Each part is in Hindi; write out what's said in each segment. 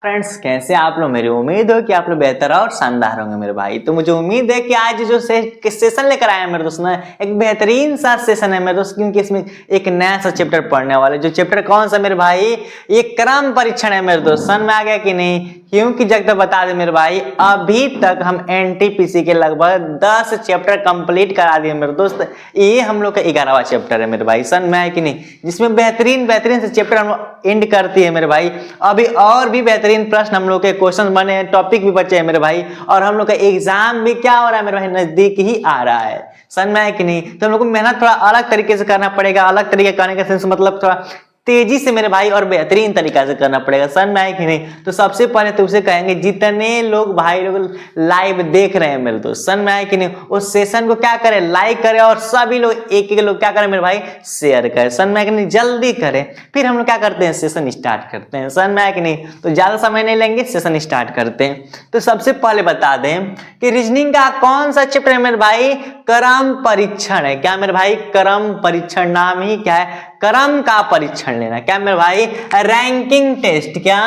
फ्रेंड्स, कैसे आप लोग। मेरी उम्मीद हो कि आप लोग बेहतर और शानदार होंगे मेरे भाई। तो मुझे उम्मीद है कि आज जो सेशन लेकर आया मेरे दोस्त ना, एक बेहतरीन सा सेशन है मेरे दोस्त, क्योंकि इसमें एक नया सा चैप्टर पढ़ने वाले। जो चैप्टर कौन सा मेरे भाई, ये क्रम परीक्षण है मेरे दोस्त। समझ में आ गया कि नहीं? क्योंकि जब तक बता दे मेरे भाई, अभी तक हम एनटीपीसी के लगभग 10 चैप्टर कंप्लीट करा दिए मेरे दोस्त। ये हम लोग का 11वां चैप्टर है मेरे भाई। समझ में आया कि नहीं? जिसमें बेहतरीन से चैप्टर हम एंड करती है मेरे भाई। अभी और भी बेहतरीन प्रश्न हम लोग के क्वेश्चन बने हैं, टॉपिक भी बचे हैं मेरे भाई, और हम लोग का एग्जाम भी क्या हो रहा है मेरे भाई, नजदीक ही आ रहा है। समझ में आया कि नहीं? तो हम लोग को मेहनत थोड़ा अलग तरीके से करना पड़ेगा। अलग तरीके करने का सेंस मतलब थोड़ा तेजी से मेरे भाई और बेहतरीन तरीका से करना पड़ेगा। समझ में आया कि नहीं? तो सबसे पहले तो उसे कहेंगे, जितने लोग भाई लोग लाइव देख रहे हैं मेरे दोस्त, समझ में आया कि नहीं, उस सेशन को क्या करें, लाइक करें, और सभी लोग एक एक लोग क्या करें मेरे भाई, शेयर करें। समझ में आया कि नहीं? जल्दी करें। फिर हम लोग क्या करते हैं, सेशन स्टार्ट करते हैं। समझ में आया कि नहीं? तो ज्यादा समय नहीं लेंगे, सेशन स्टार्ट करते हैं। तो सबसे पहले बता दें कि रीजनिंग का कौन सा चैप्टर है मेरे भाई, क्रम परीक्षण है। क्या मेरे भाई, क्रम परीक्षण, नाम ही क्या है, क्रम का परीक्षण लेना। क्या मेरे भाई, रैंकिंग टेस्ट। क्या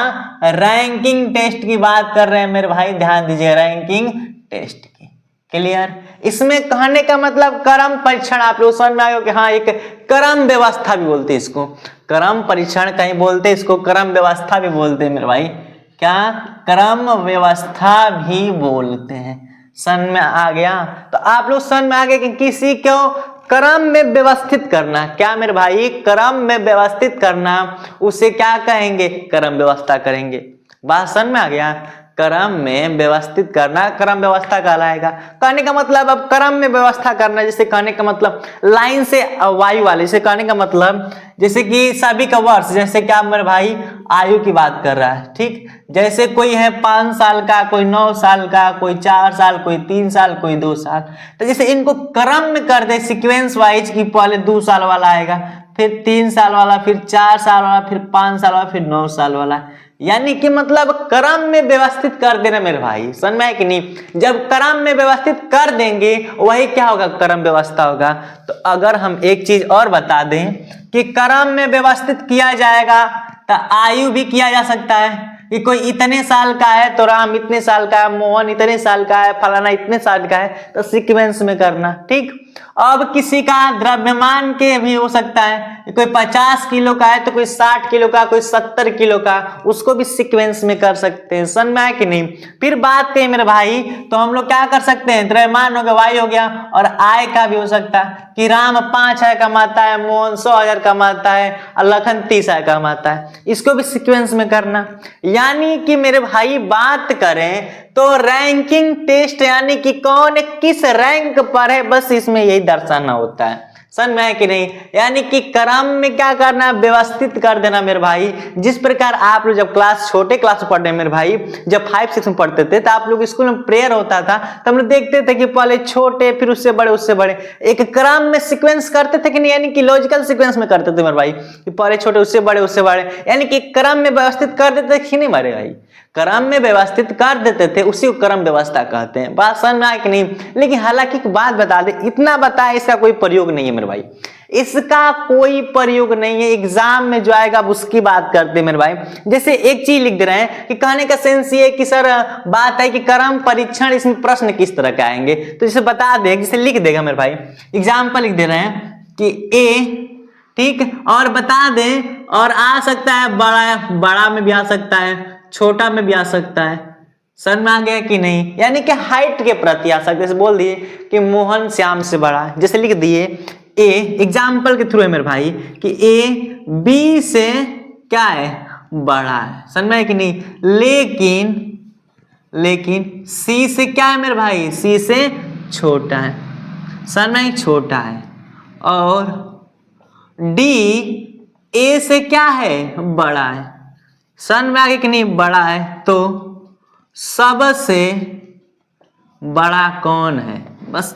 रैंकिंग टेस्ट की बात कर रहे हैं मेरे भाई, ध्यान दीजिए, रैंकिंग टेस्ट की। क्लियर? इसमें कहने का मतलब क्रम परीक्षण, आप लोग समझ में आएगा कि हाँ, एक क्रम व्यवस्था भी बोलते हैं इसको। क्रम परीक्षण कहीं बोलते हैं इसको, क्रम व्यवस्था भी बोलते हैं मेरे भाई। क्या क्रम व्यवस्था भी बोलते हैं। समझ में आ गया? तो आप लोग समझ में आ गया कि किसी को क्रम में व्यवस्थित करना। क्या मेरे भाई, क्रम में व्यवस्थित करना, उसे क्या कहेंगे, क्रम व्यवस्था करेंगे। बात समझ में आ गया? क्रम में व्यवस्थित करना क्रम व्यवस्था कहलाएगा। कहने का मतलब, अब क्रम में व्यवस्था करना, जैसे कहने का मतलब लाइन से वायु वाले, जैसे कहने का मतलब जैसे कि सभी का वर्ष, जैसे क्या मेरे भाई, आयु की बात कर रहा है। ठीक, जैसे कोई है 5 साल का, कोई 9 साल का, कोई 4 साल, कोई 3 साल, कोई 2 साल। तो जैसे इनको क्रम में कर दे, सीक्वेंस वाइज, की पहले 2 साल वाला आएगा, फिर 3 साल वाला, फिर 4 साल वाला, फिर 5 साल वाला, फिर 9 साल वाला। यानी कि मतलब क्रम में व्यवस्थित कर देना मेरे भाई। समझ में है कि नहीं? जब क्रम में व्यवस्थित कर देंगे, वही क्या होगा, क्रम व्यवस्था होगा। तो अगर हम एक चीज और बता दें कि क्रम में व्यवस्थित किया जाएगा, तो आयु भी किया जा सकता है कि कोई इतने साल का है तो राम इतने साल का है, मोहन इतने साल का है, फलाना इतने साल का है, तो सीक्वेंस में करना। ठीक, अब किसी का द्रव्यमान के भी हो सकता है, कोई 50 किलो का है तो कोई 60 किलो का, कोई 70 किलो का, उसको भी सीक्वेंस में कर सकते हैं। समझ में आया कि नहीं? फिर बात करें मेरे भाई, तो हम लोग क्या कर सकते हैं, द्रव्यमान हो गया, वायु हो गया, और आय का भी हो सकता है कि राम 5,000 कमाता है, मोहन 100,000 कमाता है, और लखन 30,000 कमाता है, इसको भी सीक्वेंस में करना। यानी कि मेरे भाई बात करें तो रैंकिंग टेस्ट, यानी कि कौन किस रैंक पर है, बस इसमें यही दर्शाना होता है। समझ में है कि नहीं? यानी कि क्रम में क्या करना, व्यवस्थित कर देना मेरे भाई। जिस प्रकार आप लोग जब छोटे क्लास में पढ़ते हैं मेरे भाई, जब 5-6 में पढ़ते थे, तो आप लोग स्कूल में प्रेयर होता था, तो हम लोग देखते थे कि पहले छोटे, फिर उससे बड़े, उससे बड़े, एक क्रम में सीक्वेंस करते थे कि नहीं, यानी कि लॉजिकल सीक्वेंस में करते थे मेरे भाई, कि पहले छोटे, उससे बड़े, उससे बड़े, यानी कि क्रम में व्यवस्थित कर देते थे कि नहीं मेरे भाई, क्रम में व्यवस्थित कर देते थे, उसी को क्रम व्यवस्था कहते हैं। बात समझ में आया कि नहीं? लेकिन हालांकि एक बात बता दे, इतना बताया, इसका कोई प्रयोग नहीं है मेरे भाई, इसका कोई प्रयोग नहीं है। एग्जाम में जो आएगा उसकी बात करते हैं मेरे भाई। जैसे एक चीज लिख दे रहे हैं कि कहने का सेंस ये कि सर बात है कि क्रम परीक्षण, इसमें प्रश्न किस तरह के आएंगे, तो जैसे बता दे, जैसे लिख देगा मेरे भाई, एग्जाम्पल लिख दे रहे हैं कि ए, ठीक, और बता दे, और आ सकता है बड़ा में भी आ सकता है, छोटा में भी आ सकता है। समझ में आ गया कि नहीं? यानी कि हाइट के प्रति आ सकता है। जैसे बोल दिए कि मोहन श्याम से बड़ा है, जैसे लिख दिए ए, एग्जाम्पल के थ्रू है मेरे भाई, कि ए बी से क्या है, बड़ा है। समझ में है कि नहीं? लेकिन सी से क्या है मेरे भाई, सी से छोटा है। समझ में, छोटा है। और डी ए से क्या है, बड़ा है। समझ में आ गया कि नहीं? बड़ा है। तो सबसे बड़ा कौन है, बस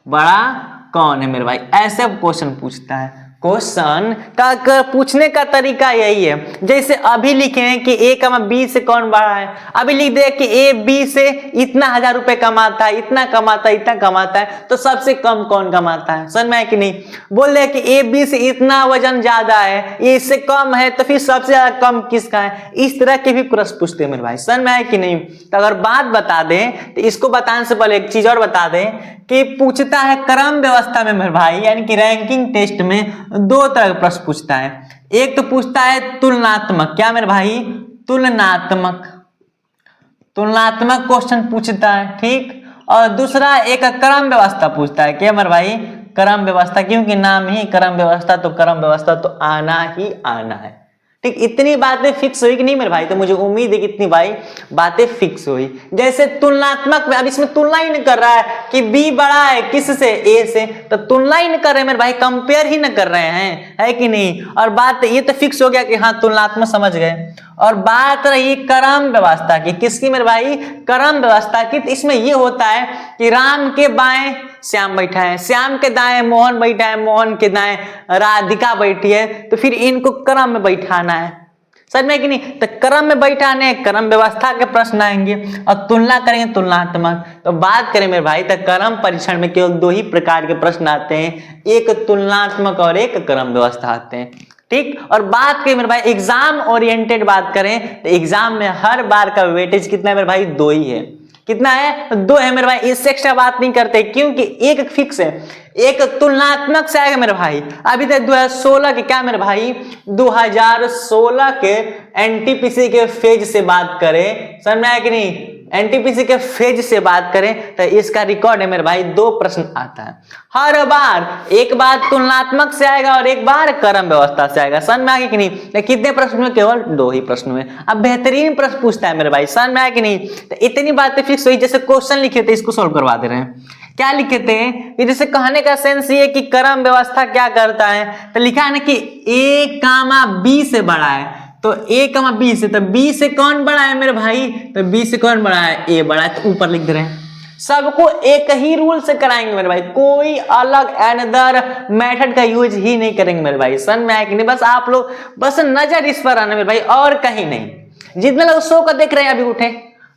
बड़ा कौन है मेरे भाई, ऐसे क्वेश्चन पूछता है। क्वेश्चन का पूछने का तरीका यही है, जैसे अभी लिखे हैं कि a कमा b से कौन बड़ा है। अभी लिख दे कि a b से इतना 1000 रुपए कमाता है, इतना कमाता है, इतना कमाता है, तो सबसे कम कौन कमाता है, समझ में है कि नहीं। बोल दे कि a b से इतना वजन ज्यादा है, a इससे कम है, तो फिर सबसे ज्यादा कम किसका है। इस तरह के भी प्रश्न पूछते हैं मेरे भाई, समझ में है कि नहीं। तो अगर बात बता दें तो इसको बताने से पहले एक चीज और बता दें कि पूछता है क्रम व्यवस्था में मेरे भाई, यानी कि रैंकिंग टेस्ट में 2 तरह के प्रश्न पूछता है। एक तो पूछता है तुलनात्मक, क्या मेरे भाई, तुलनात्मक क्वेश्चन पूछता है, ठीक। और दूसरा एक क्रम व्यवस्था पूछता है, क्या मेरे भाई, क्रम व्यवस्था, क्योंकि नाम ही क्रम व्यवस्था, तो क्रम व्यवस्था तो आना ही आना है, ठीक। इतनी बातें फिक्स हुई कि नहीं मेरे भाई, तो मुझे उम्मीद है कि इतनी भाई बातें फिक्स हुई। जैसे तुलनात्मक में अब इसमें तुलना ही नहीं कर रहा है कि बी बड़ा है किससे, ए से, तो तुलना ही नहीं कर रहे हैं मेरे भाई, कंपेयर ही नहीं कर रहे हैं, है कि नहीं। और बात ये तो फिक्स हो गया कि हाँ तुलनात्मक समझ गए। और बात रही क्रम व्यवस्था की, किसकी मेरे भाई, क्रम व्यवस्था की। तो इसमें ये होता है कि राम के बाएं श्याम बैठा है, श्याम के दाएं मोहन बैठा है, मोहन के दाएं राधिका बैठी है, तो फिर इनको क्रम में बैठाना है, समझ में कि नहीं। तो क्रम में बैठाने क्रम व्यवस्था के प्रश्न आएंगे और तुलना करेंगे तुलनात्मक। तो बात करें मेरे भाई, तो क्रम परीक्षण में केवल 2 ही प्रकार के प्रश्न आते हैं, एक तुलनात्मक और एक क्रम व्यवस्था आते हैं, ठीक। और बात करें मेरे भाई एग्जाम ओरिएंटेड बात करें, तो एग्जाम में हर बार का वेटेज कितना है मेरे भाई, 2 ही है। कितना है, 2 है मेरे भाई, इससे एक्स्ट्रा बात नहीं करते, क्योंकि एक फिक्स है, एक तुलनात्मक से आएगा मेरे भाई। अभी तक 2016 के, क्या मेरे भाई, 2016 के एनटीपीसी के फेज से बात करें, समझ में आया कि नहीं, एनटीपीसी के फेज से बात करें तो इसका रिकॉर्ड है मेरे भाई, 2 प्रश्न आता है हर बार, एक बार तुलनात्मक से आएगा और एक बार क्रम व्यवस्था से आएगा, समझ में आया कि नहीं। तो कितने प्रश्न में, केवल 2 ही प्रश्न में। अब बेहतरीन प्रश्न पूछता है मेरे भाई, समझ में आया कि नहीं। तो इतनी बातें फिक्स हुई, जैसे क्वेश्चन लिखे थे इसको सोल्व करवा दे रहे हैं। क्या लिखे थे, जैसे कहने का सेंस ये कि क्रम व्यवस्था क्या करता है, तो लिखा है ना कि a कामा b से बड़ा है, तो a कामा b से, तो b से कौन बड़ा है मेरे भाई, तो b से कौन बड़ा है, a बड़ा है, तो ऊपर लिख दे रहे हैं। सबको एक ही रूल से कराएंगे मेरे भाई, कोई अलग अनदर मेथड का यूज ही नहीं करेंगे मेरे भाई, समझ में आया कि नहीं। बस आप लोग बस नजर इस पर आना मेरे भाई, और कहीं नहीं। जितने लोग शो का देख रहे हैं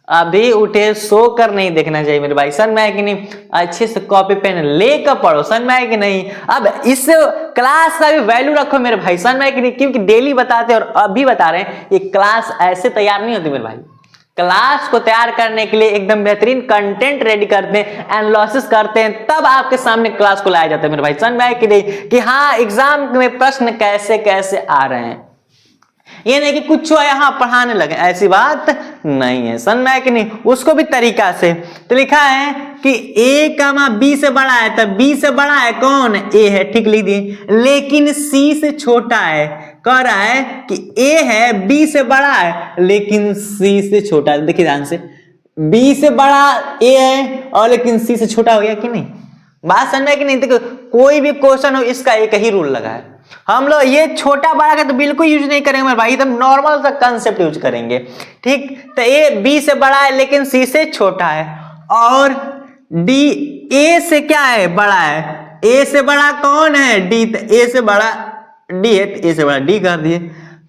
अभी उठे, सो कर नहीं देखना चाहिए मेरे भाई, समझ में आया कि नहीं। अच्छे से कॉपी पेन लेकर पढ़ो, समझ में आया कि नहीं। अब इस क्लास का भी वैल्यू रखो मेरे भाई, समझ में आया कि नहीं, क्योंकि डेली बताते हैं और अभी बता रहे हैं, ये क्लास ऐसे तैयार नहीं होती मेरे भाई। क्लास को तैयार करने के लिए एकदम बेहतरीन कंटेंट रेडी करते हैं, एनालिसिस करते हैं, तब आपके सामने क्लास को लाया जाता है मेरे भाई, समझ में आया कि नहीं, कि हाँ एग्जाम में प्रश्न कैसे कैसे आ रहे हैं। ये नहीं कि कुछ यहाँ पढ़ाने लगे, ऐसी बात नहीं है, समझ में आया कि नहीं। उसको भी तरीका से, तो लिखा है कि a कामा b से बड़ा है, तो b से बड़ा है कौन, a है, ठीक लिख दिए, लेकिन c से छोटा है। कह रहा है कि a है, b से बड़ा है, लेकिन c से छोटा है। देखिए ध्यान से, b से बड़ा a है और लेकिन c से छोटा हो गया कि नहीं, बात समझ में कि नहीं। देखो कोई भी क्वेश्चन हो, इसका एक ही रूल लगा है। हम लोग ये छोटा बड़ा का तो बिल्कुल यूज नहीं करेंगे मेरे भाई, एकदम नॉर्मल सा कंसेप्ट यूज करेंगे, ठीक। तो a b से बड़ा है लेकिन c से छोटा है, और d a से क्या है, बड़ा है। a से बड़ा कौन है, d, तो a से बड़ा d है, तो a से बड़ा d कर दिए।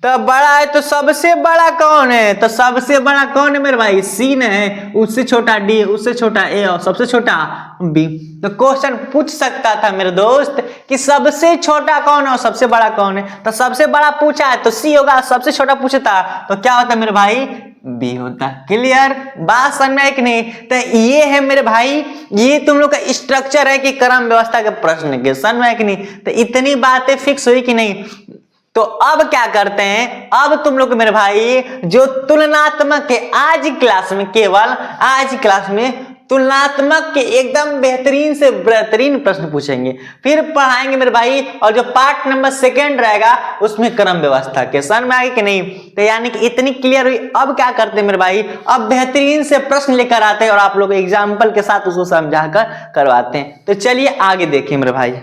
तो बड़ा है तो सबसे बड़ा कौन है, तो सबसे बड़ा कौन है मेरे भाई, c ने है, उससे छोटा d, उससे छोटा a और सबसे छोटा b। तो क्वेश्चन पूछ सकता था मेरे दोस्त कि सबसे छोटा कौन है और सबसे बड़ा कौन है, तो सबसे बड़ा पूछा है तो c होगा, सबसे छोटा पूछता तो क्या होता मेरे भाई, b होता। क्लियर, बात समझ में है कि नहीं। तो ये है मेरे भाई, ये तुम लोग का स्ट्रक्चर है कि क्रम व्यवस्था के प्रश्न के, समझ में है कि नहीं। तो इतनी बातें फिक्स हुई कि नहीं। तो अब क्या करते हैं, अब तुम लोग मेरे भाई जो तुलनात्मक के आज क्लास में, केवल आज क्लास में तुलनात्मक के एकदम बेहतरीन से बेहतरीन प्रश्न पूछेंगे, फिर पढ़ाएंगे मेरे भाई। और जो पार्ट नंबर 2 रहेगा उसमें क्रम व्यवस्था के, समझ में आएगी कि नहीं। तो यानी कि इतनी क्लियर हुई। अब क्या करते हैं मेरे भाई, अब बेहतरीन से प्रश्न लेकर आते हैं और आप लोग एग्जाम्पल के साथ उसको समझाकर करवाते हैं। तो चलिए आगे देखिए मेरे भाई।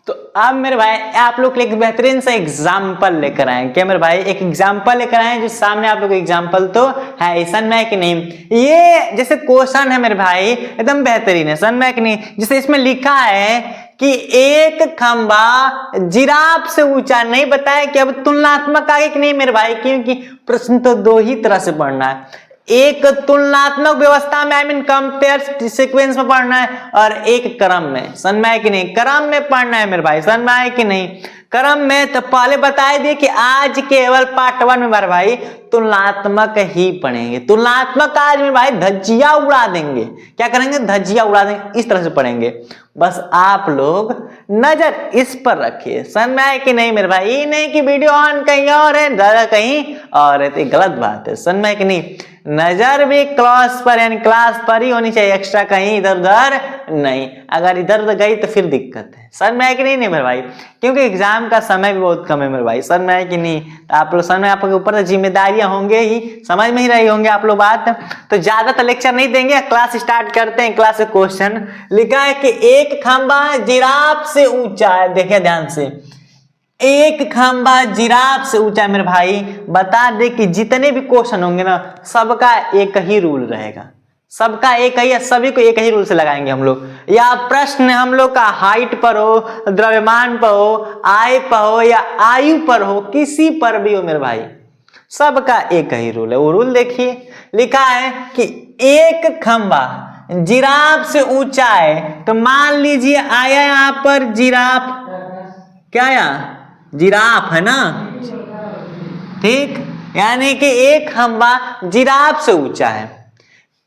तो अब मेरे भाई आप लोग के लिए एक बेहतरीन सा एग्जाम्पल लेकर आए, क्या मेरे भाई, एक एग्जाम्पल लेकर आए जो सामने आप लोग एग्जाम्पल तो है, समझ में है कि नहीं। ये जैसे क्वेश्चन है मेरे भाई एकदम बेहतरीन है, समझ में है कि नहीं। जैसे इसमें लिखा है कि एक खंबा जिराफ से ऊंचा, नहीं बताया कि अब तुलनात्मक आगे कि नहीं मेरे भाई, क्योंकि प्रश्न तो दो ही तरह से पढ़ना है, एक तुलनात्मक व्यवस्था में, आई मीन कंपेयर सीक्वेंस में पढ़ना है, और एक क्रम में। समझ में आए कि नहीं? क्रम में पढ़ना है मेरे भाई, समझ में आए कि नहीं? क्रम में तो पहले बताए दिए कि आज केवल पार्ट 1 में मेरे भाई तुलनात्मक ही पढ़ेंगे। तुलनात्मक आज मेरे भाई धज्जियां उड़ा देंगे। क्या करेंगे? धज्जियां उड़ा देंगे, इस तरह से पढ़ेंगे। बस आप लोग नजर इस पर रखिए। समझ में आए कि नहीं मेरे भाई? ये नहीं कि वीडियो ऑन कहीं और है, जगह कहीं और है, तो गलत बात है। समझ में आए कि नहीं? नजर भी क्लास पर यानी क्लास पर ही होनी चाहिए, एक्स्ट्रा कहीं इधर उधर नहीं। अगर इधर उधर गई तो फिर दिक्कत है। समझ में आए कि नहीं मेरे भाई? क्योंकि एग्जाम का समय भी बहुत कम है मेरे भाई। समझ में आए कि नहीं? आप लोग समझ में, आपके ऊपर तो जिम्मेदारियां होंगे ही, समझ में ही रही होंगे आप लोग बात। तो ज्यादा तो लेक्चर नहीं देंगे, क्लास स्टार्ट करते हैं। क्लास क्वेश्चन लिखा है कि एक खंबा जिराफ से ऊंचा है। देखिए ध्यान से, एक खंबा जिराफ से ऊंचा है मेरे भाई। बता दे कि जितने भी क्वेश्चन होंगे ना, सबका एक ही रूल रहेगा, सबका एक ही, सभी को एक ही रूल से लगाएंगे हम लोग। या प्रश्न हम लोग का हाइट पर हो, द्रव्यमान पर हो, आय पर हो, या आयु पर हो, किसी पर भी हो मेरे भाई, सबका एक ही रूल है। वो रूल देखिए, लिखा है कि एक खंबा जिराफ से ऊंचा है। तो मान लीजिए आया यहां पर जिराफ, क्या आया? जिराफ है ना, ठीक। यानी कि एक खंबा जिराफ से ऊंचा है,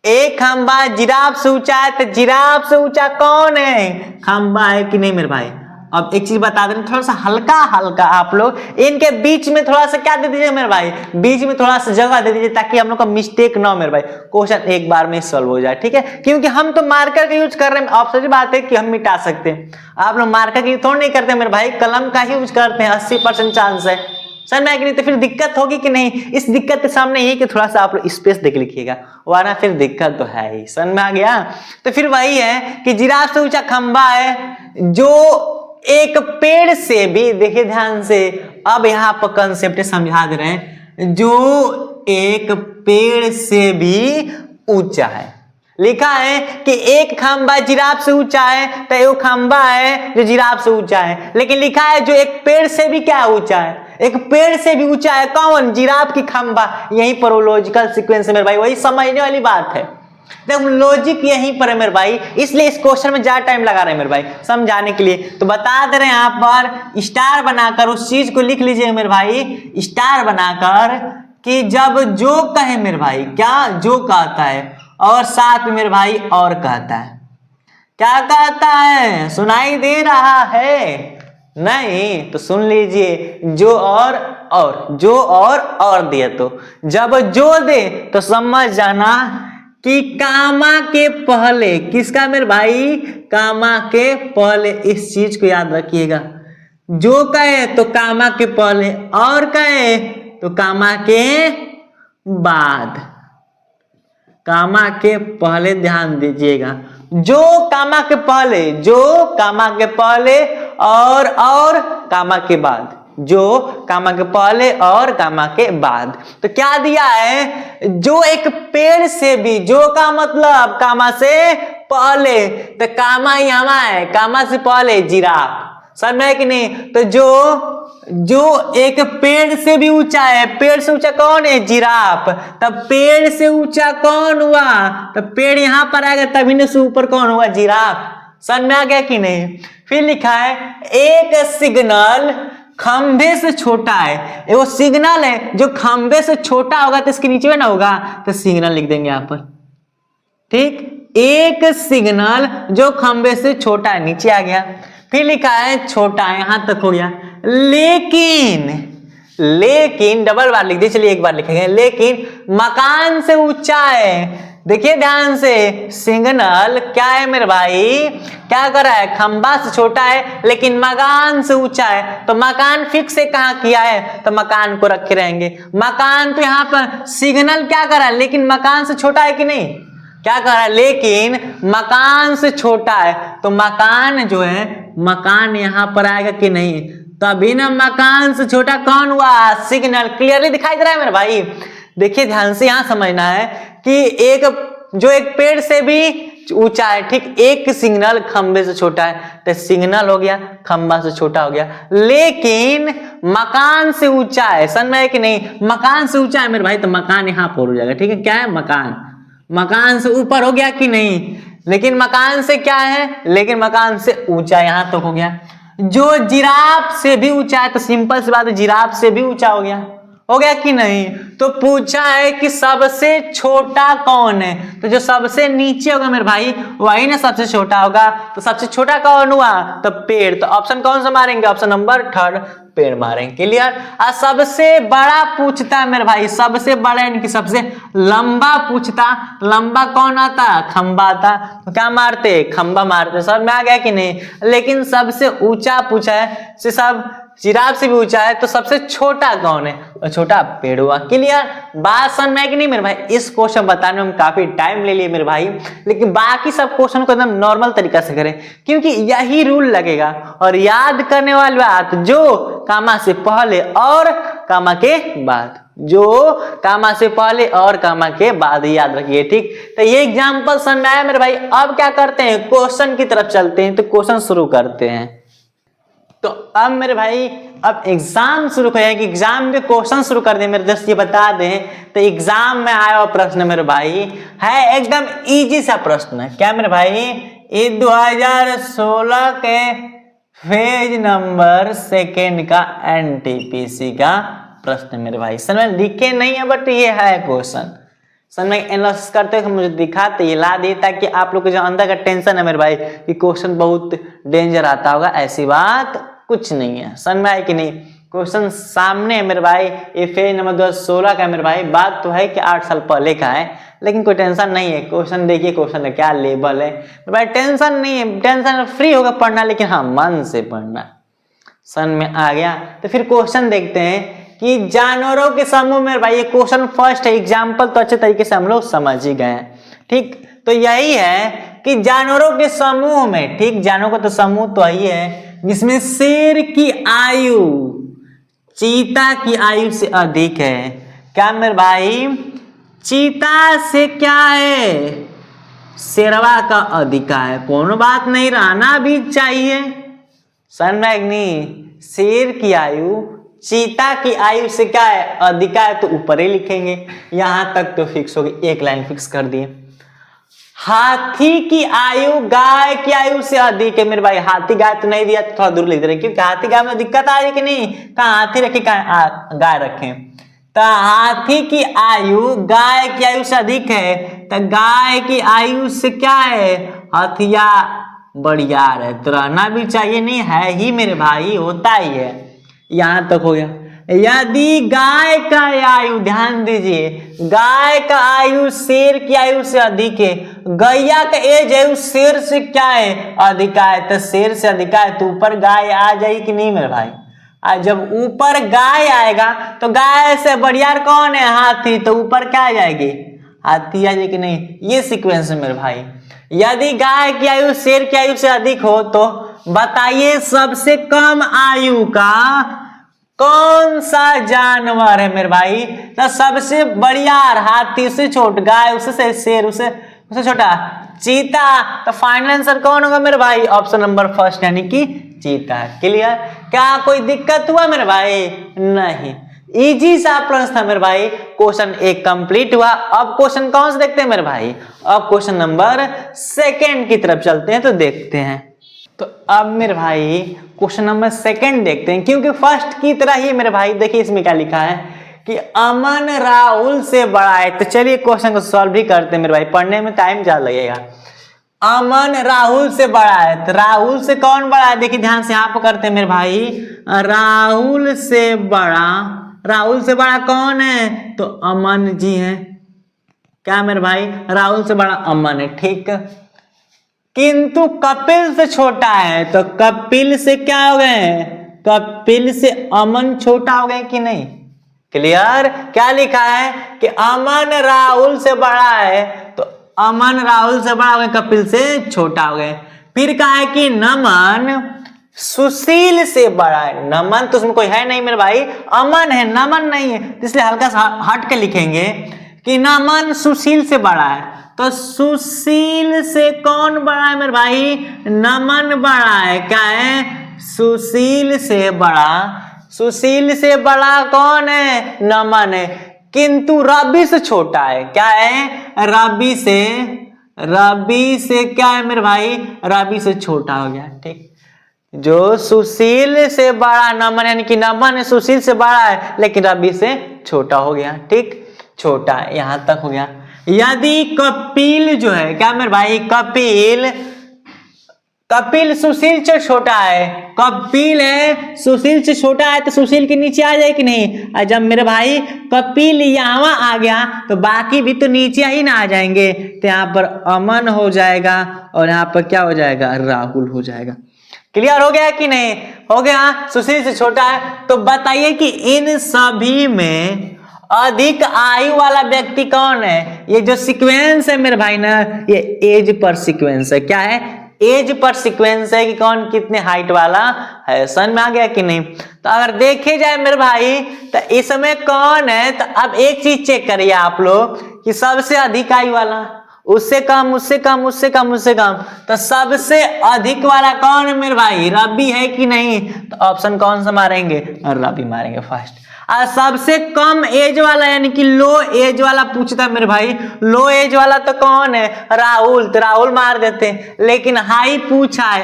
एक खंबा जिराफ से ऊंचा है। तो जिराफ से ऊंचा कौन है? खंबा है कि नहीं मेरे भाई? अब एक चीज बता दें, थोड़ा सा हल्का हल्का आप लोग इनके बीच में थोड़ा सा क्या दे दीजिए मेरे भाई, बीच में थोड़ा सा जगह दे दीजिए, ताकि हम लोग का मिस्टेक ना हो मेरे भाई, क्वेश्चन एक बार में सॉल्व हो जाए, ठीक है। क्योंकि हम तो मार्कर का यूज कर रहे हैं। आप सच बात है कि हम मिटा सकते हैं, आप लोग मार्कर का यूज थोड़ा नहीं करते मेरे भाई, कलम का ही यूज करते हैं। 80% चांस है। सर मैं नहीं, तो फिर दिक्कत होगी कि नहीं? इस दिक्कत के सामने यही कि थोड़ा सा आप लोग स्पेस देख लिखिएगा, वरना फिर दिक्कत तो है ही। समझ में आ गया? तो फिर वही है कि जिराफ से ऊंचा खंबा है जो एक पेड़ से भी, देखिए ध्यान से, अब यहां पर कंसेप्ट समझा दे रहे हैं, जो एक पेड़ से भी ऊंचा है। लिखा है कि एक खंबा जिराफ से ऊंचा है, तो एक खंबा है जो जिराफ से ऊंचा है। लेकिन लिखा है जो एक पेड़ से भी क्या ऊंचा है, एक पेड़ से भी ऊंचा है। कौन? जिराफ की खंबा। यहीं पर वो लॉजिकल सीक्वेंस है मेरे भाई, वही समझने वाली बात है। देखो लॉजिक यहीं पर है मेरे भाई, इसलिए इस क्वेश्चन में ज्यादा टाइम लगा रहे हैं मेरे भाई समझाने के लिए। तो बता दे रहे हैं यहाँ पर स्टार बनाकर उस चीज को लिख लीजिए मेरे भाई, स्टार बनाकर, कि जब जो कहे मेरे भाई, क्या जो कहता है, और साथ में मेरे भाई और कहता है। क्या कहता है? सुनाई दे रहा है? नहीं तो सुन लीजिए, जो और जो और दिए, तो जब जो दे तो समझ जाना कि कामा के पहले, किसका मेरे भाई? कामा के पहले। इस चीज को याद रखिएगा, जो कहे तो कामा के पहले, और कहे तो कामा के बाद। कामा के पहले ध्यान दीजिएगा, जो कामा के पहले, जो कामा के पहले, और कामा के बाद, जो कामा के पहले और कामा के बाद। तो क्या दिया है? जो एक पेड़ से भी, जो का मतलब कामा से पहले, तो कामा यहाँ है, कामा से पहले जिराफ। समझ में कि नहीं? तो जो एक पेड़ से भी ऊंचा है, पेड़ से ऊंचा कौन है? जिराफ। तब पेड़ से ऊंचा कौन हुआ? तो पेड़ यहां पर आएगा, तभी से ऊपर कौन हुआ? जिराफ। समझ में आ गया कि नहीं? फिर लिखा है एक सिग्नल खंभे से छोटा है। वो सिग्नल है जो खंभे से छोटा होगा तो इसके नीचे में ना होगा, तो सिग्नल लिख देंगे यहां पर, ठीक। एक सिग्नल जो खंभे से छोटा है, नीचे आ गया। फिर लिखा है छोटा, यहां तक हो गया। लेकिन डबल बार लिख दिए, चलिए एक बार लिखेंगे, लेकिन मकान से ऊंचा है। देखिए ध्यान से, सिग्नल क्या है मेरे भाई? क्या कर रहा है? खंबा से छोटा है लेकिन मकान से ऊंचा है। तो मकान फिक्स है, कहां किया है? तो मकान को रखे रहेंगे। मकान तो यहां पर सिग्नल क्या कर रहा है? लेकिन मकान से छोटा है कि नहीं? क्या कर रहा है? लेकिन मकान से छोटा है। तो मकान जो है, मकान यहां पर आएगा कि नहीं? तभी ना मकान से छोटा कौन हुआ? सिग्नल। क्लियरली दिखाई दे रहा है मेरे भाई? देखिए ध्यान से, यहां समझना है कि एक पेड़ से भी ऊंचा है, ठीक। एक सिग्नल खंबे से छोटा है, तो सिग्नल हो गया, खंबा से छोटा हो गया, लेकिन मकान से ऊंचा है। समझ में है कि नहीं? मकान से ऊंचा है मेरे भाई, तो मकान यहाँ पर हो जाएगा, ठीक है। क्या है? मकान। मकान से ऊपर हो गया कि नहीं? लेकिन मकान से क्या है? लेकिन मकान से ऊंचा यहां तक हो गया। जो जिराफ से भी ऊंचा है, तो सिंपल सी बात है, जिराफ से भी ऊंचा हो गया कि नहीं? तो पूछा है कि सबसे छोटा कौन है, तो जो सबसे नीचे होगा मेरे भाई वही ना सबसे छोटा होगा। तो सबसे छोटा कौन हुआ? तो पेड़। तो ऑप्शन कौन सा मारेंगे? ऑप्शन नंबर 3 पेड़ मारेंगे। क्लियर? और सबसे बड़ा पूछता है मेरे भाई, सबसे बड़ा यानी कि सबसे लंबा पूछता, लंबा कौन आता? खंबा आता। तो क्या मारते? खंबा मारते। समझ में आ गया कि नहीं? लेकिन सबसे ऊंचा पूछा है, से सब जिराफ से भी ऊंचा है, तो सबसे छोटा कौन है? और छोटा पेड़ हुआ। क्लियर? बात समझ में कि नहीं मेरे भाई? इस क्वेश्चन बताने में काफी टाइम ले लिए मेरे भाई, लेकिन बाकी सब क्वेश्चन को एकदम नॉर्मल तरीका से करें, क्योंकि यही रूल लगेगा। और याद करने वाली बात, जो कामा से पहले और कामा के बाद, जो कामा से पहले और कामा के बाद याद रखिए, ठीक। तो ये एग्जाम्पल समझ में आया मेरे भाई। अब क्या करते हैं? क्वेश्चन की तरफ चलते हैं। तो क्वेश्चन शुरू करते हैं। तो अब मेरे भाई अब एग्जाम शुरू करें कि एग्जाम के क्वेश्चन शुरू कर दें मेरे दोस्त। ये बता दें, तो एग्जाम में आया हुआ प्रश्न मेरे भाई है एकदम इजी सा प्रश्न है। क्या मेरे भाई? ये 2016 के पेज नंबर 2 का एनटीपीसी का प्रश्न मेरे भाई। समझ में लिखे नहीं है, बट ये है क्वेश्चन। समझ में एनालिसिस करते हुए मुझे दिखाते, ये ला दिए, ताकि आप लोग को जो अंदर का टेंशन है मेरे भाई कि क्वेश्चन बहुत डेंजर आता होगा, ऐसी बात कुछ नहीं है। समझ में आए कि नहीं? क्वेश्चन सामने है मेरे भाई। ये पेज नंबर 2016 का मेरे भाई। बात तो है कि 8 साल पहले का है, लेकिन कोई टेंशन नहीं है। क्वेश्चन देखिए, क्वेश्चन का क्या लेवल है मेरे भाई। टेंशन नहीं है, टेंशन फ्री होगा पढ़ना, लेकिन हाँ मन से पढ़ना। समझ में आ गया? तो फिर क्वेश्चन देखते हैं कि जानवरों के समूह में भाई, ये क्वेश्चन फर्स्ट है। एग्जाम्पल तो अच्छे तरीके से हम लोग समझ ही गए हैं, ठीक। तो यही है कि जानवरों के समूह में, ठीक, जानवरों का तो समूह तो यही है जिसमें शेर की आयु चीता की आयु से अधिक है। क्या मेरे भाई? चीता से क्या है? शेरवा का अधिकार है। कोनो बात नहीं, रहना भी चाहिए। समझ नहीं? शेर की आयु चीता की आयु से क्या है? अधिकार है, तो ऊपर ही लिखेंगे। यहां तक तो फिक्स हो गई, एक लाइन फिक्स कर दिए। हाथी की आयु गाय की आयु से अधिक है मेरे भाई। हाथी गाय तो नहीं दिया, तो थोड़ा दूर लिख दे रहे, क्योंकि हाथी गाय में दिक्कत आ रही कि नहीं? कहाँ हाथी रखे, कहाँ गाय रखे? तो हाथी की आयु गाय की आयु से अधिक है, तो गाय की आयु से क्या है? हथिया बड़ियार है, तो रहना भी चाहिए। नहीं है ही मेरे भाई, होता ही है। यहां तक हो गया। यदि गाय का आयु, ध्यान दीजिए, गाय का आयु शेर की आयु से अधिक है, गैया का एज आयु शेर से क्या है? अधिक है, तो शेर से अधिक है, तो ऊपर गाय आ जाएगी कि नहीं मेरे भाई? आज जब ऊपर गाय आएगा, तो गाय से बड़ियार कौन है? हाथी, तो ऊपर क्या आ जाएगी? हाथी आ जाएगी कि नहीं? ये सीक्वेंस है मेरे भाई। यदि गाय की आयु शेर की आयु से अधिक हो, तो बताइए सबसे कम आयु का कौन सा जानवर है मेरे भाई? तो सबसे बड़ियार हाथी से छोट, गाय उससे, शेर उससे छोटा, चीता। तो फाइनल आंसर कौन होगा मेरे भाई? ऑप्शन नंबर 1 यानी कि चीता। क्लियर? क्या कोई दिक्कत हुआ मेरे भाई? नहीं, इजी सा प्रश्न था मेरे भाई। क्वेश्चन 1 कंप्लीट हुआ। अब क्वेश्चन कौन सा देखते हैं मेरे भाई? अब क्वेश्चन नंबर 2 की तरफ चलते हैं, तो देखते हैं। तो अब मेरे भाई क्वेश्चन नंबर 2 देखते हैं, क्योंकि फर्स्ट की तरह ही मेरे भाई। देखिए इसमें क्या लिखा है कि अमन राहुल से बड़ा है। तो चलिए क्वेश्चन को सॉल्व भी करते हैं मेरे भाई, पढ़ने में टाइम ज्यादा लगेगा। अमन राहुल से बड़ा है, तो राहुल से कौन बड़ा है? देखिए ध्यान से यहाँ पर करते हैं मेरे भाई। राहुल से बड़ा कौन है? तो अमन जी हैं। क्या मेरे भाई? राहुल से बड़ा अमन है, ठीक। किंतु कपिल से छोटा है, तो कपिल से क्या हो गए? कपिल से अमन छोटा हो गए कि नहीं? क्लियर? क्या लिखा है कि अमन राहुल से बड़ा है, तो अमन राहुल से बड़ा हो गए, कपिल से छोटा हो गए। फिर कहा है कि नमन सुशील से बड़ा है। नमन तो उसमें कोई है नहीं मेरे भाई, अमन है, नमन नहीं है, इसलिए हल्का सा हट के लिखेंगे कि नमन सुशील से बड़ा है, तो सुशील से कौन बड़ा है मेरे भाई? नमन बड़ा है। क्या है? सुशील से बड़ा कौन है? नमन है। किंतु रवि से छोटा है। क्या है? रवि से क्या है मेरे भाई? रवि से छोटा हो गया। ठीक, जो सुशील से बड़ा नमन, यानी कि नमन सुशील से बड़ा है लेकिन रवि से छोटा हो गया। ठीक, छोटा, यहां तक हो गया। यदि कपिल जो है, क्या मेरे भाई? कपिल सुशील से छोटा है, कपिल है सुशील से छोटा है, तो सुशील के नीचे आ जाए कि नहीं? और जब मेरे भाई कपिल यहाँ आ गया तो बाकी भी तो नीचे ही ना आ जाएंगे, तो यहाँ पर अमन हो जाएगा और यहाँ पर क्या हो जाएगा? राहुल हो जाएगा। क्लियर हो गया कि नहीं? हो गया। सुशील से छोटा है, तो बताइए कि इन सभी में अधिक आयु वाला व्यक्ति कौन है? ये जो सीक्वेंस है मेरे भाई ना, ये एज पर सीक्वेंस है। क्या है? एज पर सीक्वेंस है कि कौन कितने हाइट वाला है। समझ में आ गया कि नहीं? तो अगर देखे जाए मेरे भाई तो इसमें कौन है, तो अब एक चीज चेक करिए आप लोग कि सबसे अधिक आयु वाला, उससे कम, उससे कम, उससे कम, उससे कम, तो सबसे अधिक वाला कौन है मेरे भाई? रवि है कि नहीं? तो ऑप्शन कौन सा मारेंगे? रवि मारेंगे फर्स्ट। और सबसे कम एज वाला यानी कि लो एज वाला पूछता है मेरे भाई, लो एज वाला तो कौन है? राहुल, तो राहुल मार देते। लेकिन हाई पूछा है,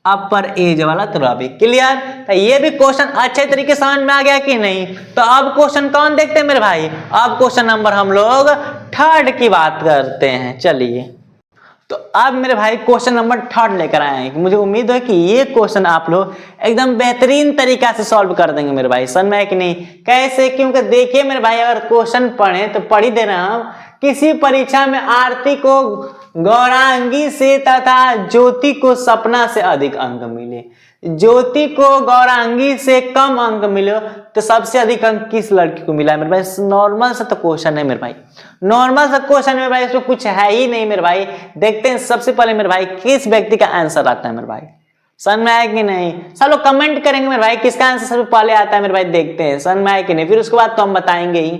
अपर एज वाला, तो रवि। क्लियर? तो ये भी क्वेश्चन अच्छे तरीके समझ में आ गया कि नहीं? तो अब क्वेश्चन कौन देखते हैं मेरे भाई? अब क्वेश्चन नंबर हम लोग 3 की बात करते हैं। चलिए, तो अब मेरे भाई क्वेश्चन नंबर 3 लेकर आए हैं। मुझे उम्मीद है कि ये क्वेश्चन आप लोग एकदम बेहतरीन तरीका से सॉल्व कर देंगे मेरे भाई। समझ में है कि नहीं? कैसे? क्योंकि देखिए मेरे भाई, अगर क्वेश्चन पढ़े तो पढ़ ही देना हम। किसी परीक्षा में आरती को गौरांगी से तथा ज्योति को सपना से अधिक अंक मिले, ज्योति को गौरांगी से कम अंक मिले, तो सबसे अधिक अंक किस लड़की को मिला है मेरे भाई? नॉर्मल सा तो क्वेश्चन है मेरे भाई, नॉर्मल सा क्वेश्चन है मेरे भाई, इसमें कुछ है ही नहीं मेरे भाई। देखते हैं सबसे पहले मेरे भाई किस व्यक्ति का आंसर आता है मेरे भाई। समझ में आया कि नहीं? सब लोग कमेंट करेंगे मेरे भाई किसका आंसर सबसे पहले आता है मेरे भाई। देखते हैं समझ में आया कि नहीं, फिर उसके बाद तो हम बताएंगे ही।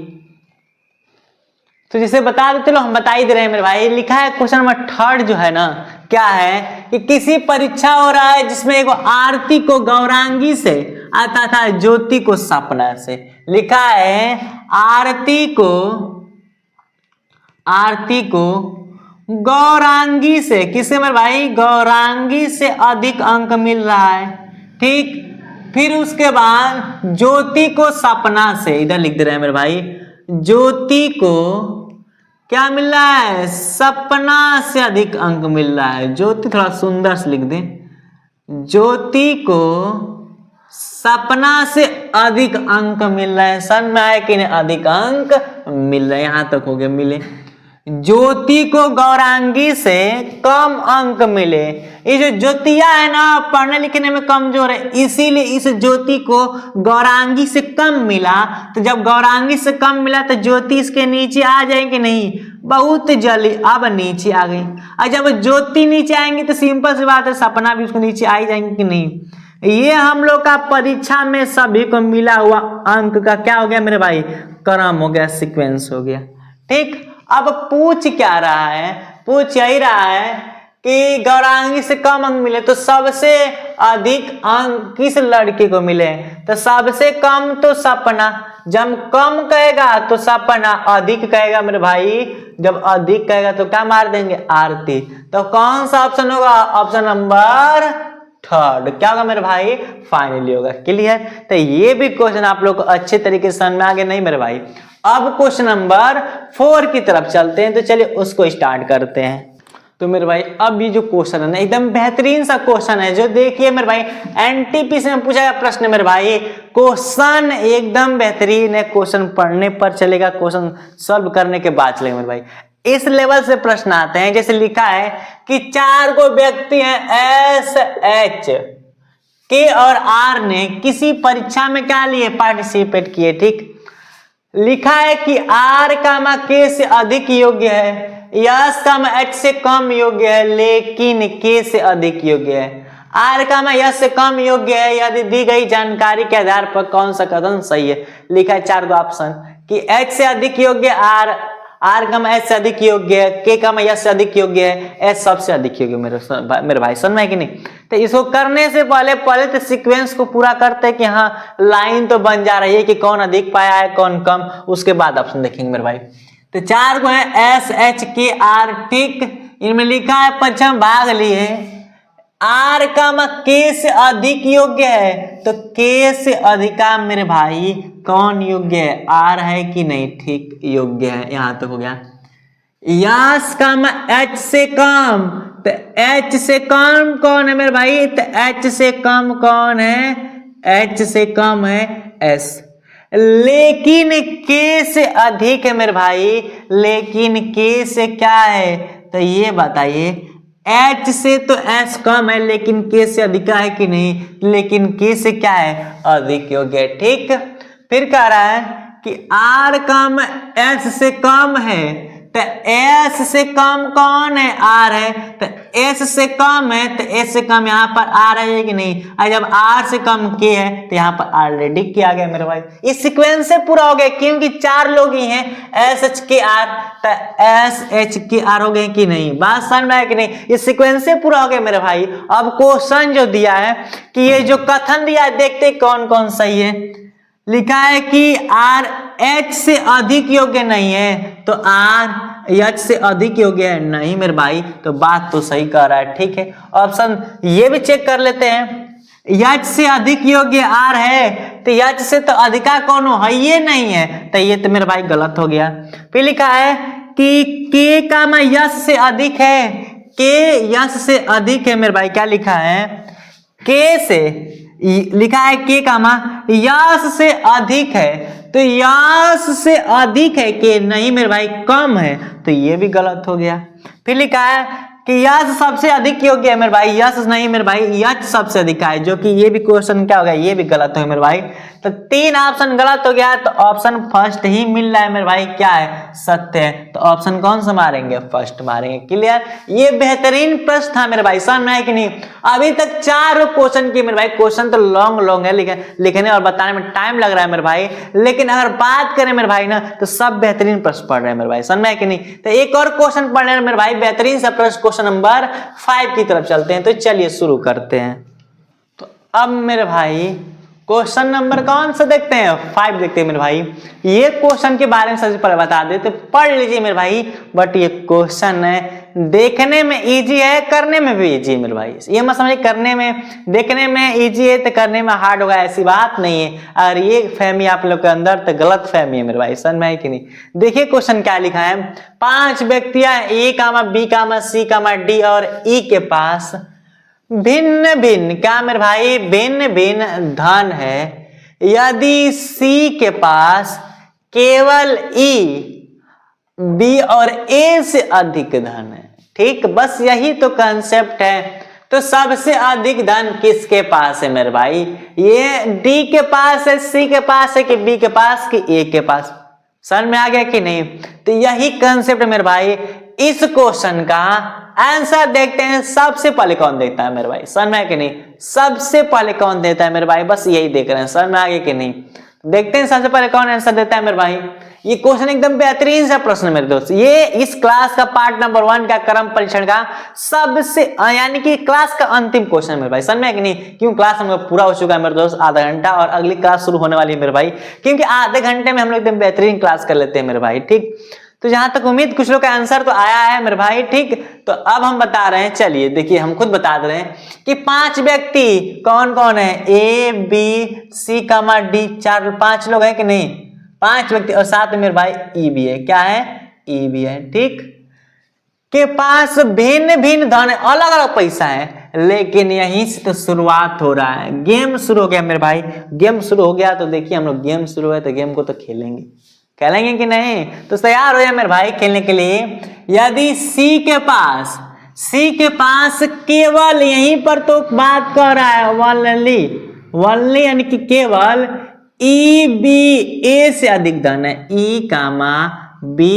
तो जिसे बता देते लो, हम बता ही दे रहे हैं मेरे भाई। लिखा है क्वेश्चन नंबर 3 जो है ना, क्या है कि किसी परीक्षा हो रहा है जिसमें एक आरती को गौरांगी से आता था ज्योति को सपना से। लिखा है आरती को गौरांगी से, किससे मेरे भाई? गौरांगी से अधिक अंक मिल रहा है। ठीक, फिर उसके बाद ज्योति को सपना से, इधर लिख दे रहे हैं मेरे भाई, ज्योति को क्या मिल रहा है? सपना से अधिक अंक मिल रहा है। ज्योति थोड़ा सुंदर से लिख दें, ज्योति को सपना से अधिक अंक मिल रहा है। समझ में आया कि नहीं? अधिक अंक मिल रहे हैं, यहां तक हो गए। मिले ज्योति को गौरांगी से कम अंक मिले। ये जो ज्योतिया है ना, पढ़ने लिखने में कमजोर है, इसीलिए इस ज्योति को गौरांगी से कम मिला। तो जब गौरांगी से कम मिला तो ज्योति इसके नीचे आ जाएंगे नहीं? बहुत जल्दी अब नीचे आ गई। और जब ज्योति नीचे आएंगे तो सिंपल सी बात है, सपना भी उसको नीचे आ ही जाएंगे कि नहीं? ये हम लोग का परीक्षा में सभी को मिला हुआ अंक का क्या हो गया मेरे भाई? क्रम हो गया, सीक्वेंस हो गया। ठीक, अब पूछ क्या रहा है? पूछ यही रहा है कि गौरांगी से कम अंक मिले, तो सबसे अधिक अंक किस लड़की को मिले? तो सबसे कम तो सपना, जब कम कहेगा तो सपना, अधिक कहेगा मेरे भाई, जब अधिक कहेगा तो क्या मार देंगे? आरती। तो कौन सा ऑप्शन होगा? ऑप्शन नंबर 3 क्या होगा मेरे भाई? फाइनली होगा। क्लियर? तो ये भी क्वेश्चन आप लोग को अच्छे तरीके से समझ में आ गया नहीं मेरे भाई? अब क्वेश्चन नंबर 4 की तरफ चलते हैं, तो चलिए उसको स्टार्ट करते हैं। तो मेरे भाई अब ये जो क्वेश्चन है ना, एकदम बेहतरीन सा क्वेश्चन है, जो देखिए मेरे भाई एनटीपीसी में पूछा गया प्रश्न मेरे भाई। क्वेश्चन एकदम बेहतरीन है, क्वेश्चन पढ़ने पर चलेगा, क्वेश्चन सॉल्व करने के बाद चलेगा मेरे भाई। इस लेवल से प्रश्न आते हैं, जैसे लिखा है कि 4 को व्यक्ति हैं एस, एच, के और आर ने किसी परीक्षा में क्या लिए? पार्टिसिपेट किए। ठीक, लिखा है कि आर कामा के से अधिक योग्य है, यस कामा एच से कम योग्य है, लेकिन के से अधिक योग्य है। आर कामा यस से कम योग्य है यदि दी गई जानकारी के आधार पर कौन सा कथन सही है? लिखा है 4 ऑप्शन कि H से अधिक योग्य R, R कम H से अधिक योग्य है, K कम S से अधिक योग्य है, S सबसे अधिक योग्य मेरे भाई, समझ में कि नहीं। तो इसको करने से पहले तो सीक्वेंस को पूरा करते हैं कि हाँ लाइन तो बन जा रही है कि कौन अधिक पाया है कौन कम, उसके बाद ऑप्शन देखेंगे मेरे भाई। तो 4 को है S H K R, ठीक, इनमें लिखा है पश्चिम भाग लिए R कम K से अधिक योग्य है, तो K से अधिका मेरे भाई कौन योग्य है, R है कि नहीं, ठीक योग्य है, यहां तक हो गया। यस कम H से कम, तो H से कम कौन है मेरे भाई, तो H से कम कौन है, H से कम है S। लेकिन K से अधिक है मेरे भाई, लेकिन K से क्या है, तो ये बताइए H से तो S कम है लेकिन K से अधिक है कि नहीं, लेकिन K से क्या है, अधिक योग्य है, ठीक। फिर कह रहा है कि R कम S से कम है, तो S से कम कौन है, R है, तो S से कम है, तो S से कम यहाँ पर R है कि नहीं, और जब R से कम K है तो यहाँ पर ऑलरेडी किया गया मेरे भाई। इस सीक्वेंस से पूरा हो गया क्योंकि 4 लोग ही हैं S H K R, तो S H K R हो गए कि नहीं, बात समझ में आया कि नहीं। इस सीक्वेंस से पूरा हो गया मेरे भाई। अब क्वेश्चन जो दिया है कि ये जो कथन दिया है देखते कौन कौन सही है। लिखा है कि R H से अधिक योग्य नहीं है, तो R H से अधिक योग्य है नहीं मेरे भाई, तो बात तो सही कह रहा है, ठीक है। ऑप्शन ये भी चेक कर लेते हैं, H से अधिक योग्य R है, तो H से तो अधिका कौन हो है, ये नहीं है, तो ये तो मेरे भाई गलत हो गया। फिर लिखा है कि K का मैं यश से अधिक है, K यश से अधिक है मेरे भाई, क्या लिखा है, K से लिखा है K का मा यश से अधिक है, तो यश से अधिक है K नहीं मेरे भाई कम है, तो ये भी गलत हो गया। फिर लिखा है कि यश सबसे अधिक योग्य है मेरे भाई, यश नहीं मेरे भाई यश सबसे अधिक है, जो कि ये भी क्वेश्चन क्या हो गया, ये भी गलत है मेरे भाई। तो 3 ऑप्शन गलत हो गया, तो ऑप्शन फर्स्ट ही मिल रहा है मेरे भाई, क्या है, सत्य है। तो ऑप्शन कौन सा मारेंगे, फर्स्ट मारेंगे। क्लियर, ये बेहतरीन प्रश्न था मेरे भाई, समझ में आया कि नहीं। अभी तक 4 क्वेश्चन की मेरे भाई, क्वेश्चन तो लॉन्ग है लिखने और बताने में टाइम लग रहा है मेरे भाई, लेकिन अगर बात करें मेरे भाई ना तो सब बेहतरीन प्रश्न पढ़ रहे हैं मेरे भाई, समझ में आया कि नहीं। तो एक और क्वेश्चन पढ़ रहे हैं मेरे भाई, बेहतरीन सा प्रश्न, क्वेश्चन नंबर 5 की तरफ चलते हैं। तो चलिए शुरू करते हैं। तो अब मेरे भाई क्वेश्चन नंबर कौन सा देखते हैं, 5 देखते हैं मेरे भाई। ये क्वेश्चन के बारे में सबसे पहले बता देते, पढ़ लीजिए मेरे भाई। बट ये क्वेश्चन है देखने में इजी है, करने में भी इजी है मेरे भाई। ये मत समझिए करने में, देखने में इजी है तो करने में हार्ड होगा, ऐसी बात नहीं है। और ये फहमी आप लोग के अंदर तो गलत फहमी है मेरे भाई, समझ में आई कि नहीं। देखिए क्वेश्चन क्या लिखा है, 5 व्यक्तियां A, B, C, D और E के पास भिन्न भिन्न, क्या मेरे भाई, भिन्न भिन्न धन है। यदि C के पास केवल E, B और A से अधिक धन है, ठीक, बस यही तो कंसेप्ट है। तो सबसे अधिक धन किसके पास है मेरे भाई, ये D के पास है, C के पास है कि B के पास कि A के पास, समझ में आ गया कि नहीं। तो यही कंसेप्ट मेरे भाई। इस क्वेश्चन का आंसर देखते हैं, सबसे पहले कौन देता है मेरे भाई, समझ में आया कि नहीं, सबसे पहले कौन देता है मेरे भाई, बस यही देख रहे हैं, समझ में आ गया कि नहीं। देखते हैं सबसे पहले कौन आंसर देता है मेरे भाई। ये क्वेश्चन एकदम बेहतरीन सा प्रश्न है मेरे दोस्त। ये इस क्लास का पार्ट नंबर 1 का क्रम परीक्षण का सबसे यानी कि क्लास का अंतिम क्वेश्चन है मेरे भाई, समझ में है कि नहीं। क्यों क्लास हम लोग पूरा हो चुका है मेरे दोस्त, आधा घंटा, और अगली क्लास शुरू होने वाली है मेरे भाई, क्योंकि आधे घंटे में हम लोग एकदम बेहतरीन क्लास कर लेते हैं मेरे भाई, ठीक। तो जहां तक उम्मीद कुछ लोग का आंसर तो आया है मेरे भाई, ठीक। तो अब हम बता रहे हैं, चलिए देखिए हम खुद बता दे रहे हैं कि 5 व्यक्ति कौन कौन है, A, B, C, D, 5 लोग हैं कि नहीं, 5 व्यक्ति, और साथ में मेरे भाई E भी है, क्या है, E भी है, ठीक, के पास भिन्न भिन्न धन है, अलग अलग पैसा है। लेकिन यहीं से तो शुरुआत हो रहा है, गेम शुरू हो गया मेरे भाई। गेम शुरू हो गया तो देखिए हम लोग, गेम शुरू है तो गेम को तो खेलेंगे कि नहीं। तो तैयार हो जाए मेरे भाई खेलने के लिए। यदि C के पास केवल, यहीं पर तो बात कर रहा है वनली यानी कि केवल E, B, A से अधिक धन है, E, B,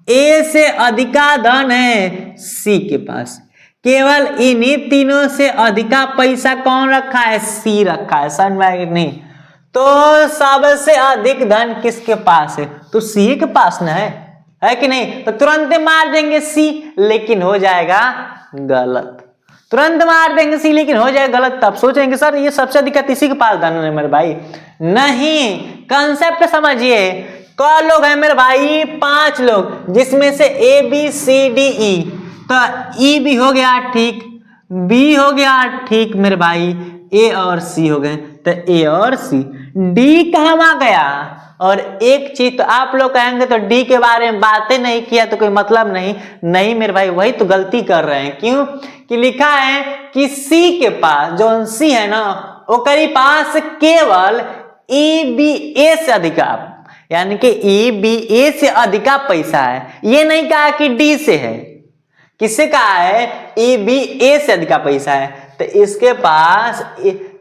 A से अधिका धन है C के पास। केवल इन्हीं तीनों से अधिका पैसा कौन रखा है, C रखा है, समझ में आया कि नहीं। तो सबसे अधिक धन किसके पास है? तो सी के पास ना है कि नहीं? तो तुरंत मार देंगे सी, लेकिन हो जाएगा गलत। तुरंत मार देंगे सी, लेकिन हो जाएगा गलत। तब सोचेंगे सर ये सबसे अधिक इसी के पास धन है मेरे भाई। नहीं, कंसेप्ट समझिए। कौन लोग हैं मेरे भाई? 5 लोग, जिसमें से A B C D E. तो ई भी हो गया ठीक, बी हो गया ठीक मेरे भाई, ए और सी हो गए। तो ए और सी, डी कहाँ गया? और एक चीज तो आप लोग कहेंगे तो डी के बारे में बातें नहीं किया तो कोई मतलब नहीं। नहीं मेरे भाई, वही तो गलती कर रहे हैं। क्यों? कि लिखा है कि सी के पास, जो सी है ना, ओकरी पास केवल ई बी ए से अधिका, यानी कि ई बी ए से अधिका पैसा है। ये नहीं कहा कि डी से है। किससे कहा है? ई बी ए से अधिका पैसा है। तो इसके पास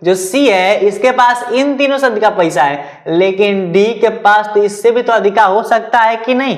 जो सी है, इसके पास इन तीनों से अधिका पैसा है, लेकिन डी के पास तो इससे भी तो अधिका हो सकता है कि नहीं?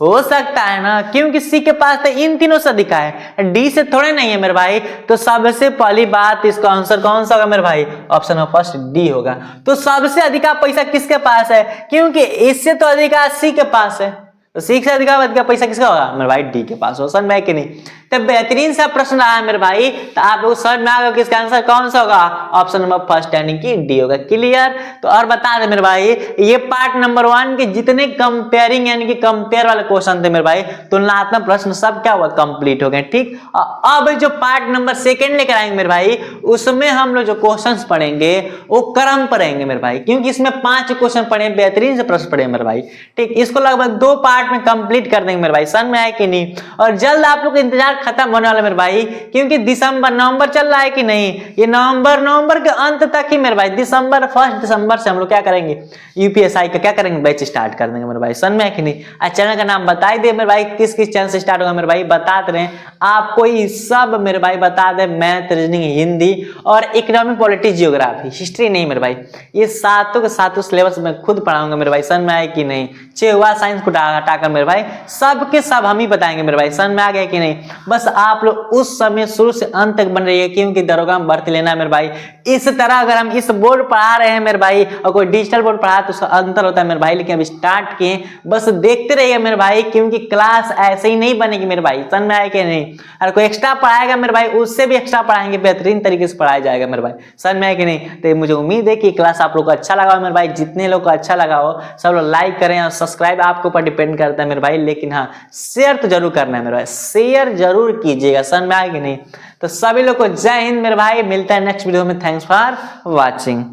हो सकता है ना, क्योंकि सी के पास तो इन तीनों से अधिका है, डी से थोड़े नहीं है मेरे भाई। तो सबसे पहली बात, इसका आंसर कौन सा होगा मेरे भाई? ऑप्शन नंबर फर्स्ट डी होगा। तो सबसे अधिका पैसा किसके पास है? क्योंकि इससे तो अधिका सी के पास है, तो सी से अधिका पैसा किसका होगा मेरे भाई? डी के पास हो। समझ में कि नहीं? तो बेहतरीन सा प्रश्न रहा है मेरे भाई। तो आप लोग समझ में आ गए कि इसका आंसर कौन सा होगा? ऑप्शन नंबर फर्स्ट यानी कि डी होगा। क्लियर? तो और बता दे मेरे भाई, ये पार्ट नंबर 1 के जितने कंपेयरिंग यानी कि कंपेयर वाले क्वेश्चन थे मेरे भाई, तुलनात्मक प्रश्न, सब क्या हुआ? कंप्लीट हो गए। ठीक, अब जो पार्ट नंबर 2 लेकर आएंगे मेरे भाई, उसमें हम लोग जो क्वेश्चन पढ़ेंगे वो क्रम पढ़ेंगे मेरे भाई, क्योंकि इसमें 5 क्वेश्चन पढ़े, बेहतरीन से प्रश्न पढ़े मेरे भाई। ठीक, इसको लगभग 2 पार्ट में कंप्लीट कर देंगे मेरे भाई। समझ में आया कि नहीं? और जल्द आप लोग का इंतजार खत्म होने वाला मेरे भाई, क्योंकि नवंबर चल रहा है कि नहीं? ये नवंबर के अंत तक ही मेरे भाई, 1 दिसंबर से हम लोग क्या करेंगे? यूपीएसआई का क्या करेंगे? बैच स्टार्ट कर देंगे मेरे भाई। समझ में है कि नहीं? चैनल का नाम बता दे मेरे भाई, किस चैनल से स्टार्ट होगा मेरे भाई, बता रहे हैं आपको ये सब मेरे भाई। बता दे, मैथ, रीजनिंग, हिंदी और इकोनॉमिक, पॉलिटिक्स, जियोग्राफी, हिस्ट्री नहीं मेरे भाई, ये सातों के सातों सिलेबस में खुद पढ़ाऊंगा मेरे भाई। समझ में आया कि नहीं? हुआ साइंस को हटाकर मेरे भाई, सब के सब हम ही बताएंगे मेरे भाई। समझ में आ गया कि नहीं? बस आप लोग उस समय शुरू से अंत तक बन रही है, क्योंकि दरोगा में भर्ती लेना है मेरे भाई। इस तरह अगर हम इस बोर्ड पढ़ा रहे हैं मेरे भाई और कोई डिजिटल बोर्ड पढ़ा तो उसका अंतर होता है मेरे भाई। लेकिन अब स्टार्ट किए, बस देखते रहिए मेरे भाई, क्योंकि क्लास ऐसे ही नहीं बनेगी मेरे भाई। समझ में आया कि नहीं? अगर कोई एक्स्ट्रा पढ़ाएगा मेरे भाई, उससे भी एक्स्ट्रा पढ़ाएंगे, बेहतरीन तरीके से पढ़ाया जाएगा मेरे भाई। समझ में आया कि नहीं? तो मुझे उम्मीद है कि क्लास आप लोग को अच्छा लगा हो मेरे भाई। जितने लोग को अच्छा लगा हो सब लोग लाइक करें, और सब्सक्राइब आपके ऊपर डिपेंड करता है मेरे भाई। लेकिन हाँ, शेयर तो जरूर करना है मेरे भाई, शेयर जरूर कीजिएगा। समझ में आया कि नहीं? तो सभी लोग को जय हिंद मेरे भाई। मिलता है नेक्स्ट वीडियो में। Thanks for watching.